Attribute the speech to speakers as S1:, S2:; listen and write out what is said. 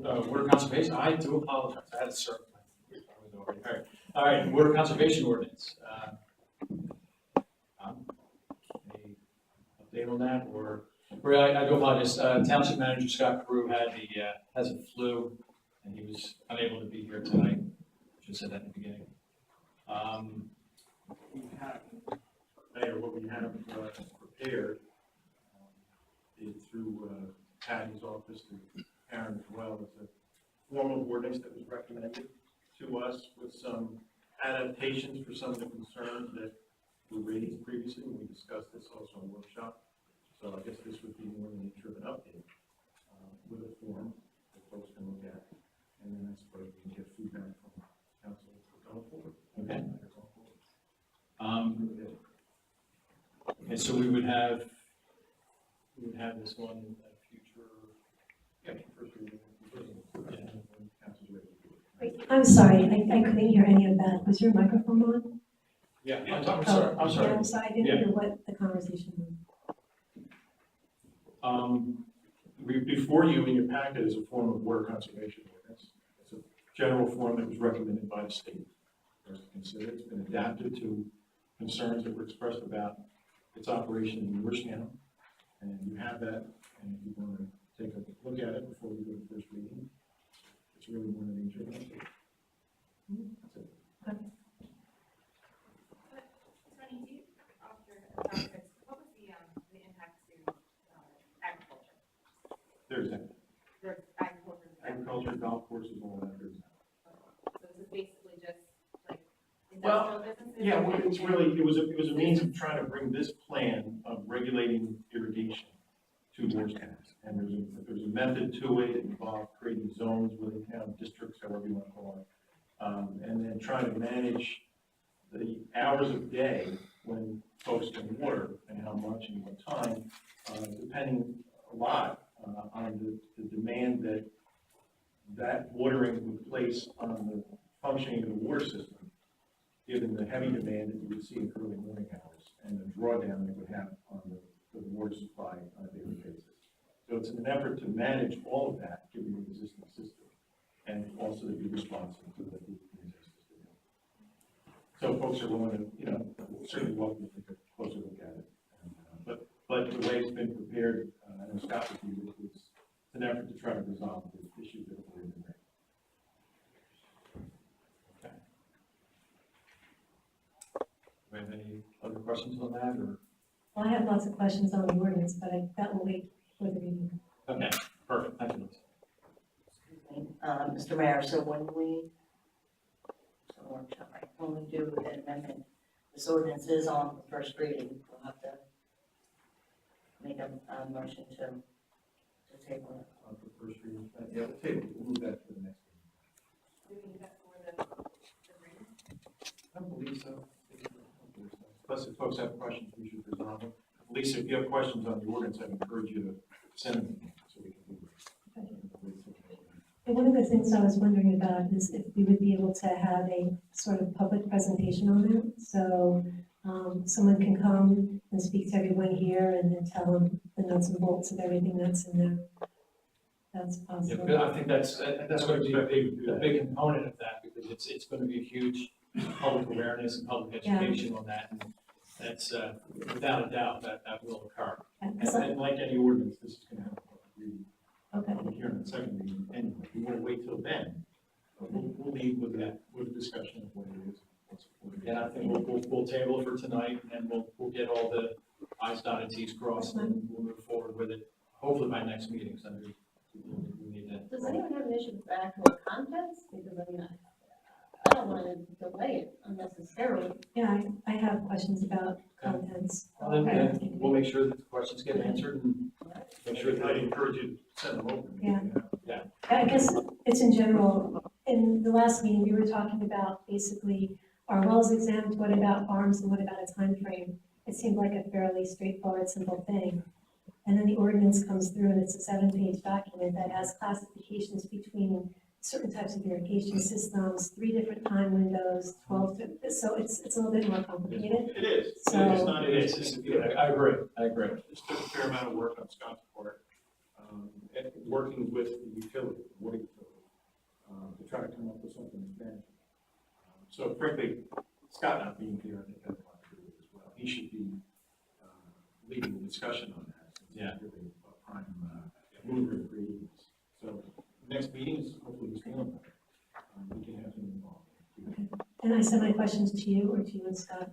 S1: water conservation, I do apologize, I had to circle. All right, water conservation ordinance. Any update on that, or I do apologize. Township Manager Scott Carew has a flu, and he was unable to be here tonight. Just said that in the beginning.
S2: We have, Mayor, what we have prepared is through Patty's office to Aaron as well, is a formal ordinance that was recommended to us with some adaptations for some of the concerns that were raised previously. We discussed this also in workshop. So I guess this would be more in the nature of an update with a form that folks can look at. And then I suppose we can get feedback from council going forward.
S1: Okay. Okay, so we would have this one at future.
S2: Yeah, first reading. Council's ready to do it.
S3: Wait, I'm sorry, I couldn't hear any of that. Was your microphone on?
S1: Yeah, I'm sorry. I'm sorry.
S3: Yeah, I'm sorry, I didn't
S1: Yeah.
S3: hear what the conversation was.
S2: Before you in your packet is a form of water conservation ordinance. It's a general form that was recommended by the state for us to consider. It's been adapted to concerns that were expressed about its operation in Georgetown. And you have that, and if you want to take a look at it before we go to first reading, it's really one of the nature of it. That's it.
S4: Tony, do you, after topics, what was the impact to agriculture?
S2: There's that.
S4: There's agriculture.
S2: Agriculture, golf courses, all that. There's that.
S4: So is it basically just like
S2: Well,
S4: industrial businesses?
S2: Yeah, well, it's really, it was a means of trying to bring this plan of regulating irrigation to Georgetown. And there's a method to it. It involved creating zones within town, districts, however you want to call it. And then trying to manage the hours of day when folks can water and how much and what time, depending a lot on the demand that watering would place on the functioning of the water system, given the heavy demand that you would see in early morning hours and the drawdown it would have on the water supply on a daily basis. So it's an effort to manage all of that, given the existing system, and also to be responsive to what the existing system is. So folks are willing to, certainly welcome to take a closer look at it. But the way it's been prepared, I know Scott reviewed it, it's an effort to try to resolve the issues that have already been raised.
S1: Okay. Do we have any other questions on that, or?
S3: Well, I have lots of questions on the ordinance, but that will wait for the meeting.
S1: Okay, perfect, thank you.
S5: Mr. Mayor, so when we do an amendment, this ordinance is on the first reading, we'll have to make a motion to table it.
S2: On for first reading, yeah, we'll table, we'll move that to the next meeting.
S4: Do we need that for the reading?
S2: I don't believe so. Plus, if folks have questions, we should resolve them. Lisa, if you have questions on the ordinance, I'd encourage you to send them so we can do it.
S3: And one of the things I was wondering about is if we would be able to have a sort of public presentation on it. So someone can come and speak to everyone here and then tell them the nuts and bolts of everything that's in there. That's
S1: Yeah,
S3: possible.
S1: but I think that's going to be a big component of that, because it's going to be a huge public awareness and public education on that, and that's without a doubt that will occur.
S2: And like any ordinance, this is going to have a
S3: Okay.
S2: hearing and second reading anyway. We want to wait till then. But we'll leave with that, with a discussion of what it is.
S1: And I think we'll table it for tonight, and we'll get all the i's dotted, t's crossed, and we'll move forward with it, hopefully by next meeting, so we need that.
S6: Does anyone have an issue with the actual contents? Because I mean, I don't want to delay it unnecessarily.
S3: Yeah, I have questions about contents.
S1: Well, then, we'll make sure that the questions get answered, and make sure
S2: I
S1: that,
S2: encourage you to send them over.
S3: Yeah. I guess it's in general. In the last meeting, we were talking about basically, are wells exempt, what about farms, and what about a time frame? It seemed like a fairly straightforward, simple thing. And then the ordinance comes through, and it's a 7-page document that has classifications between certain types of irrigation systems, 3 different time windows, 12, so it's a little bit more complicated.
S2: It is.
S3: So-
S2: It's not,
S1: it is, I agree.
S2: It's took a fair amount of work on Scott's part. and working with the utility, water utility, to try to come up with something that's manageable. So frankly, Scott not being here, I think has a lot to do with it as well. He should be leading the discussion on that. Since
S1: Yeah.
S2: he's really a prime mover in creating this. So next meeting is hopefully he's feeling better. We can have him involved.
S3: And I send my questions to you or to you and Scott?